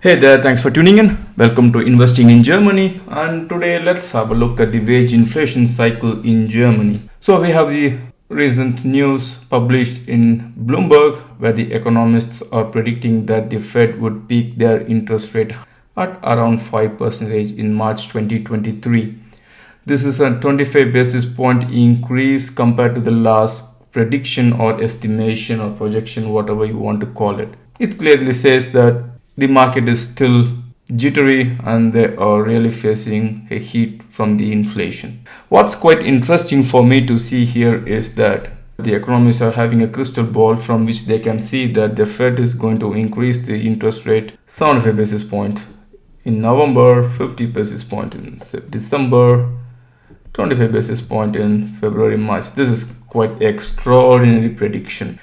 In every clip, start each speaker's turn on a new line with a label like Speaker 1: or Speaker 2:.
Speaker 1: Hey there, thanks for tuning in. Welcome to Investing in Germany. And today let's have a look at the wage inflation cycle in Germany. So we have the recent news published in Bloomberg where the economists are predicting that the Fed would peak their interest rate at around 5% in March 2023. This is a 25 basis point increase compared to the last prediction or estimation or projection, whatever you want to call it. It clearly says that the market is still jittery and they are really facing a heat from the inflation. What's quite interesting for me to see here is that the economists are having a crystal ball from which they can see that the Fed is going to increase the interest rate 75 basis point in November, 50 basis point in December, 25 basis point in February, March. This is quite extraordinary prediction.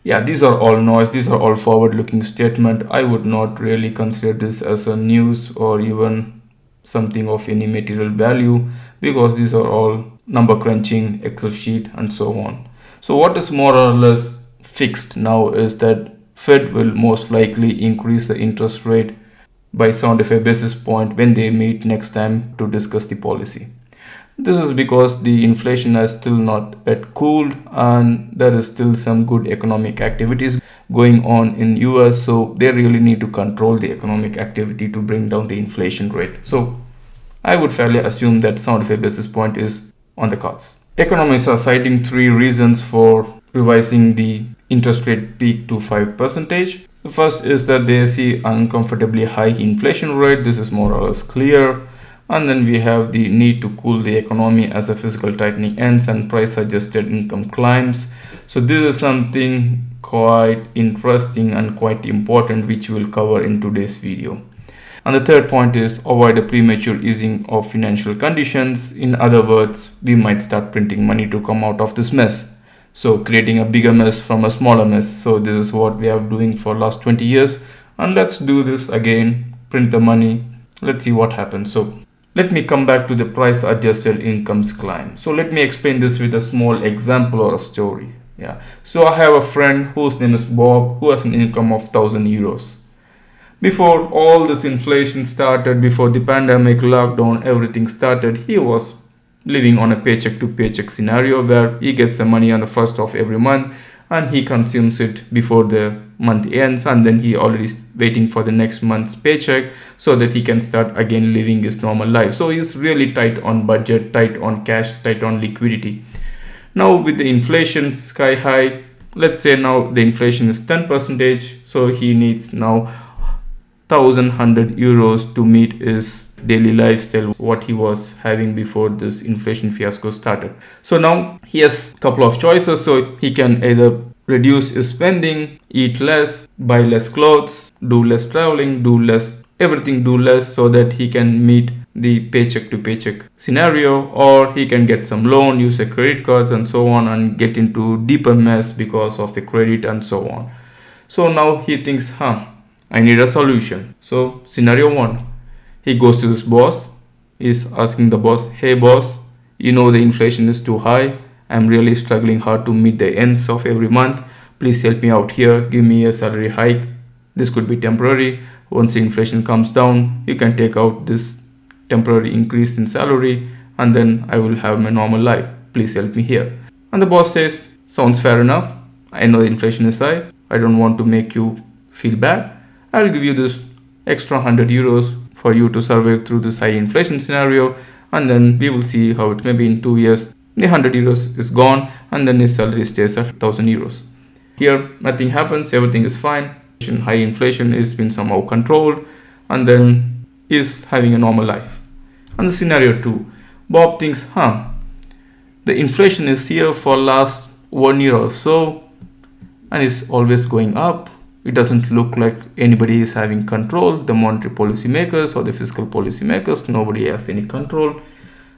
Speaker 1: Yeah, these are all noise. These are all forward-looking statement. I would not really consider this as a news or even something of any material value because these are all number crunching, Excel sheet, and so on. So what is more or less fixed now is that Fed will most likely increase the interest rate by 75 basis point when they meet next time to discuss the policy. This is because the inflation has still not yet cooled and there is still some good economic activities going on in US, so they really need to control the economic activity to bring down the inflation rate. So I would fairly assume that 75 basis point is on the cards. Economists are citing three reasons for revising the interest rate peak to 5%. The first is that they see uncomfortably high inflation rate. This is more or less clear. And then we have the need to cool the economy as a fiscal tightening ends and price adjusted income climbs. So this is something quite interesting and quite important which we'll cover in today's video. And the third point is avoid a premature easing of financial conditions. In other words, we might start printing money to come out of this mess. So creating a bigger mess from a smaller mess. So this is what we are doing for last 20 years. And let's do this again, print the money. Let's see what happens. So let me come back to the price adjusted incomes climb. So let me explain this with a small example or a story. Yeah. So I have a friend whose name is Bob who has an income of 1,000 euros. Before all this inflation started, before the pandemic, lockdown, everything started, he was living on a paycheck to paycheck scenario where he gets the money on the first of every month and he consumes it before the month ends, and then he already waiting for the next month's paycheck so that he can start again living his normal life. So he's really tight on budget, tight on cash, tight on liquidity. Now with the inflation sky high, let's say now the inflation is 10%, so he needs now 1,100 euros to meet his daily lifestyle what he was having before this inflation fiasco started. So now he has a couple of choices. So he can either reduce his spending, eat less, buy less clothes, do less traveling, do less everything, do less so that he can meet the paycheck to paycheck scenario, or he can get some loan, use a credit cards and so on and get into deeper mess because of the credit and so on. So now he thinks, I need a solution. So scenario one, he goes to his boss. He's asking the boss, hey boss, you know the inflation is too high. I'm really struggling hard to meet the ends of every month. Please help me out here. Give me a salary hike. This could be temporary. Once the inflation comes down, you can take out this temporary increase in salary and then I will have my normal life. Please help me here. And the boss says, sounds fair enough. I know the inflation is high. I don't want to make you feel bad. I'll give you this extra 100 euros for you to survive through this high inflation scenario, and then we will see how it may be in 2 years. The 100 euros is gone and then his salary stays at 1,000 euros. Here nothing happens, everything is fine. High inflation is been somehow controlled and then is having a normal life. And the scenario 2, Bob thinks, the inflation is here for last 1 year or so and it's always going up. It doesn't look like anybody is having control. The monetary policy makers or the fiscal policy makers, nobody has any control.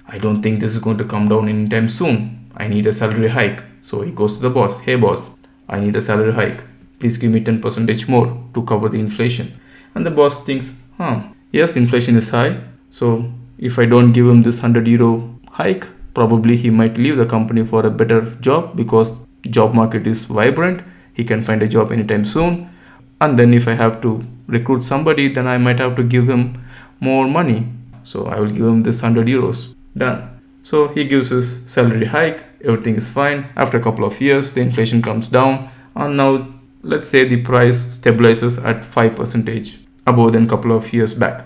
Speaker 1: I don't think this is going to come down anytime soon. I need a salary hike. So he goes to the boss. Hey boss, I need a salary hike. Please give me 10% more to cover the inflation. And the boss thinks, yes, inflation is high. So if I don't give him this 100 euro hike, probably he might leave the company for a better job because job market is vibrant. He can find a job anytime soon. And then if I have to recruit somebody, then I might have to give him more money. So I will give him this 100 euros. Done. So he gives his salary hike, everything is fine. After a couple of years, the inflation comes down, and now let's say the price stabilizes at 5% above than a couple of years back.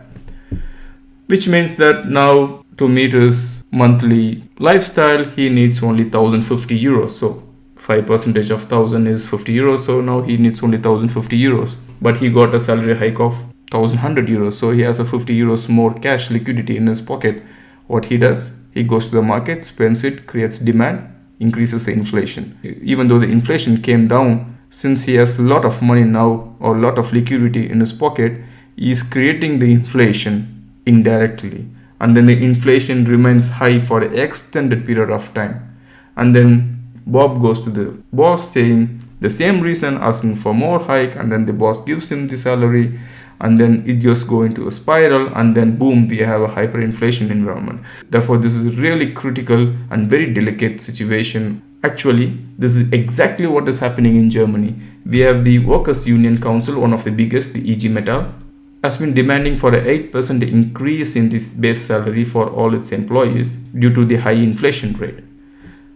Speaker 1: Which means that now to meet his monthly lifestyle, he needs only 1050 euros. So 5% of 1000 is 50 euros. So now he needs only 1050 euros. But he got a salary hike of 1100 euros. So he has a 50 euros more cash liquidity in his pocket. What he does, he goes to the market, spends it, creates demand, increases the inflation. Even though the inflation came down, since he has a lot of money now or a lot of liquidity in his pocket, he is creating the inflation indirectly, and then the inflation remains high for an extended period of time. And then Bob goes to the boss saying the same reason, asking for more hike, and then the boss gives him the salary, and then it just goes into a spiral, and then boom, we have a hyperinflation environment. Therefore, this is a really critical and very delicate situation. Actually, this is exactly what is happening in Germany. We have the Workers' Union Council, one of the biggest, the IG Metall, has been demanding for an 8% increase in this base salary for all its employees due to the high inflation rate.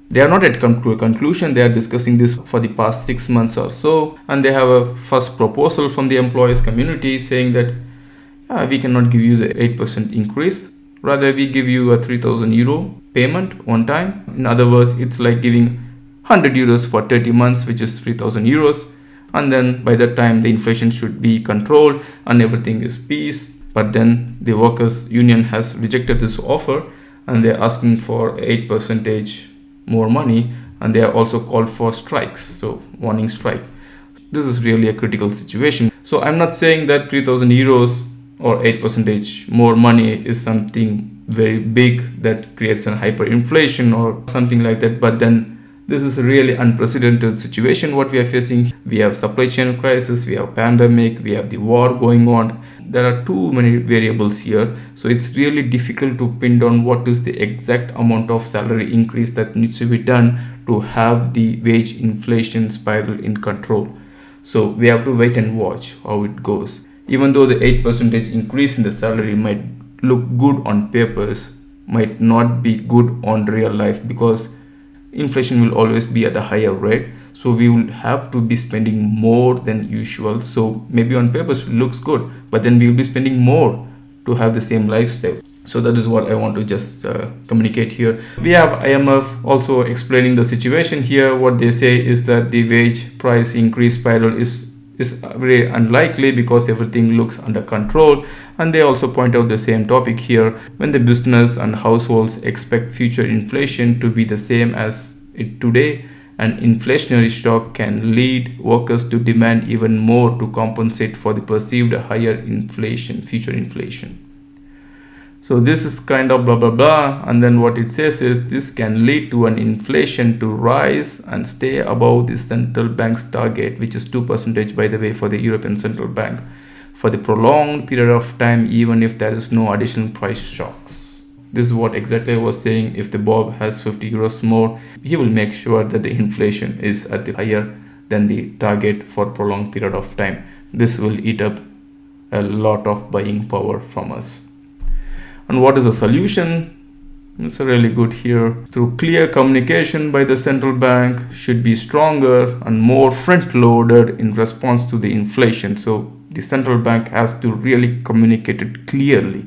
Speaker 1: They are not yet come to a conclusion. They are discussing this for the past 6 months or so, and they have a first proposal from the employees community saying that we cannot give you the 8% increase. Rather, we give you a 3000 euro payment one time. In other words, it's like giving 100 euros for 30 months, which is 3000 euros. And then by that time, the inflation should be controlled and everything is peace. But then the workers' union has rejected this offer, and they're asking for 8% more money, and they are also called for strikes, so warning strike. This is really a critical situation. So I'm not saying that 3000 euros or 8% more money is something very big that creates a hyperinflation or something like that, but then this is a really unprecedented situation what we are facing. We have supply chain crisis, we have pandemic, we have the war going on. There are too many variables here. So it's really difficult to pin down what is the exact amount of salary increase that needs to be done to have the wage inflation spiral in control. So we have to wait and watch how it goes. Even though the 8% increase in the salary might look good on papers, might not be good on real life, because inflation will always be at a higher rate, so we will have to be spending more than usual. So maybe on papers it looks good, but then we will be spending more to have the same lifestyle. So that is what I want to just communicate here. We have IMF also explaining the situation here. What they say is that the wage price increase spiral is very unlikely because everything looks under control. And they also point out the same topic here. When the business and households expect future inflation to be the same as it today, an inflationary shock can lead workers to demand even more to compensate for the perceived higher inflation, future inflation. So this is kind of blah blah blah, and then what it says is this can lead to an inflation to rise and stay above the central bank's target, which is 2% by the way for the European Central Bank, for the prolonged period of time, even if there is no additional price shocks. This is what exactly I was saying. If the Bob has 50 euros more, he will make sure that the inflation is at the higher than the target for prolonged period of time. This will eat up a lot of buying power from us. And what is the solution? It's really good here. Through clear communication by the central bank should be stronger and more front-loaded in response to the inflation. So the central bank has to really communicate it clearly,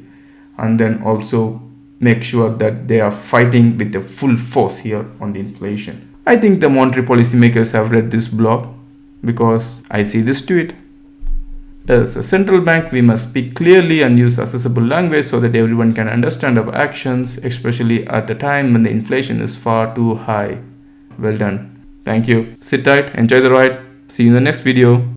Speaker 1: and then also make sure that they are fighting with the full force here on the inflation. I think the monetary policymakers have read this blog, because I see this tweet. As a central bank, we must speak clearly and use accessible language so that everyone can understand our actions, especially at the time when the inflation is far too high. Well done. Thank you. Sit tight, enjoy the ride. See you in the next video.